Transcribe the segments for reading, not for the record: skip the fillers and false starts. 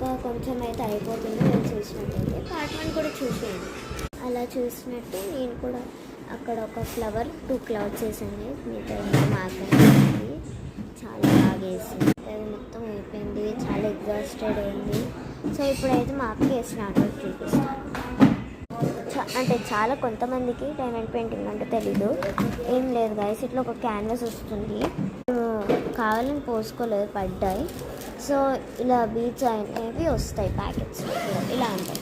ఇంకా కొంచెం అయితే అయిపోతుంది నేను చూసినట్టయితే. పార్ట్ 1 కూడా చూసేయండి. అలా చూసినట్టు నేను కూడా అక్కడ ఒక ఫ్లవర్ 2 క్లౌడ్స్ వేసింది, మిగతా మాత్రమే చాలా బాగా వేసింది. అది మొత్తం అయిపోయింది, చాలా ఎగ్జాస్టెడ్ అయింది. సో ఇప్పుడైతే మా అక్క వేసిన ఆర్ట్ చూపిస్తాను. అంటే చాలా కొంతమందికి డైమండ్ పెయింటింగ్ అంటే తెలీదు. ఏం లేదు గైస్, ఇట్లా ఒక క్యాన్వాస్ వస్తుంది, కావాలని పోసుకోలేదు, పడ్డాయి. సో ఇలా బీట్స్ అనేవి వస్తాయి ప్యాకెట్స్, ఇలా ఉంటాయి.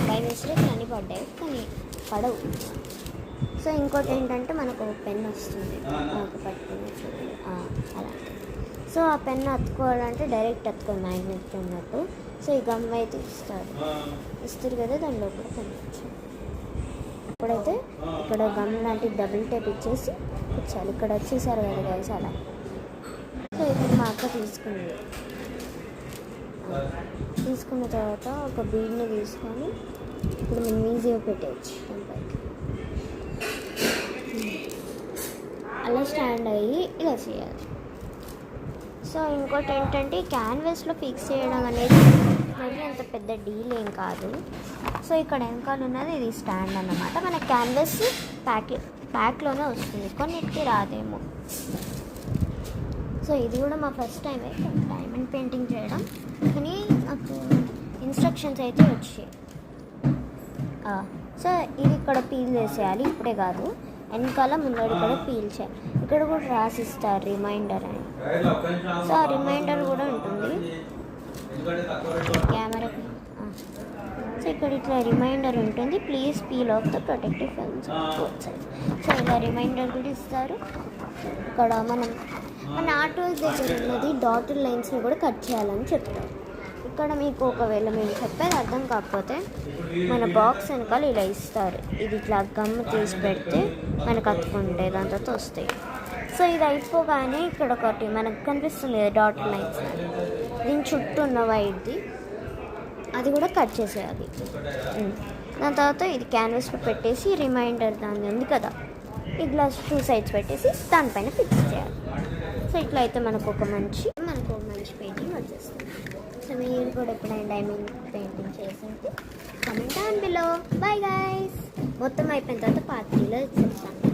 బై మిస్టేక్ అన్నీ పడ్డాయి కానీ పడవు. సో ఇంకోటి ఏంటంటే మనకు ఒక పెన్ వస్తుంది, మనకు పట్టుకుని చూడండి అలాంటి. సో ఆ పెన్ అతుకోవాలంటే డైరెక్ట్ అతుకోవాలి మ్యాగ్నెట్ ఉన్నట్టు. సో ఈ గమ్ అయితే ఇస్తారు కదా, దానిలో కూడా కనిపించాలి. ఇప్పుడైతే ఇక్కడ గమ్ లాంటి డబుల్ టేప్ ఇచ్చేసి ఇచ్చాలి. ఇక్కడ వచ్చేసారు కదా గైస్ అలా. సో ఇప్పుడు మా అక్క తీసుకున్న తర్వాత ఒక బీడ్ని తీసుకొని ఇప్పుడు మనం ఈజీగా పెట్టేయచ్చు దానిపైకి. అలా స్టాండ్ అయ్యి ఇలా చేయాలి. సో ఇంకోటి ఏంటంటే క్యాన్వాస్లో ఫిక్స్ చేయడం అనేది మరి అంత పెద్ద డీల్ ఏం కాదు. సో ఇక్కడ వెనకాల ఉన్నది ఇది స్టాండ్ అన్నమాట. మన క్యాన్వాస్ ప్యాక్లోనే వస్తుంది, కొన్నిటికి రాదేమో. సో ఇది కూడా మా ఫస్ట్ టైం అయితే డైమండ్ పెయింటింగ్ చేయడం, కానీ నాకు ఇన్స్ట్రక్షన్స్ అయితే వచ్చాయి. సో ఇది ఇక్కడ పీల్ చేసేయాలి, ఇప్పుడే కాదు వెనకాల ముందడి కూడా పీల్ చేయాలి. ఇక్కడ కూడా రాసిస్తారు రిమైండర్ అని. సో ఆ రిమైండర్ కూడా ఉంటుంది కెమెరా. సో ఇక్కడ ఇట్లా రిమైండర్ ఉంటుంది, please peel off the protective films. So ఇలా రిమైండర్ కూడా ఇస్తారు. ఇక్కడ మన ఆర్ట్ వర్క్ దగ్గర ఉన్నది డాటెడ్ లైన్స్ని కూడా కట్ చేయాలని చెప్తారు. ఇక్కడ మీకు ఒకవేళ మేము చెప్పేది అర్థం కాకపోతే మన బాక్స్ వెనకాల ఇలా ఇస్తారు, ఇది ఇట్లా గమ్ తీసి పెడితే మనకు అతుకుంటే దాని తర్వాత వస్తాయి. సో ఇది అయిపోగానే ఇక్కడ ఒకటి మనకు కనిపిస్తుంది కదా డాటెడ్ లైన్స్, దీని చుట్టూ ఉన్న వైట్ది అది కూడా కట్ చేసేయాలి. దాని తర్వాత ఇది క్యాన్వాస్లో పెట్టేసి రిమైండర్ దాన్ని ఉంది కదా ఇట్లా 2 సైడ్స్ పెట్టేసి దానిపైన ఫిక్స్ చేయాలి. సో ఇట్లా అయితే మనకు ఒక మంచి పెయింటింగ్ వచ్చేస్తుంది. సో మీరు కూడా ఎప్పుడైనా డైమండ్ పెయింటింగ్ చేసేది comment down below. Bye guys. మొత్తం అయిపోయిన తర్వాత పార్ట్ 3లో చెప్తాను.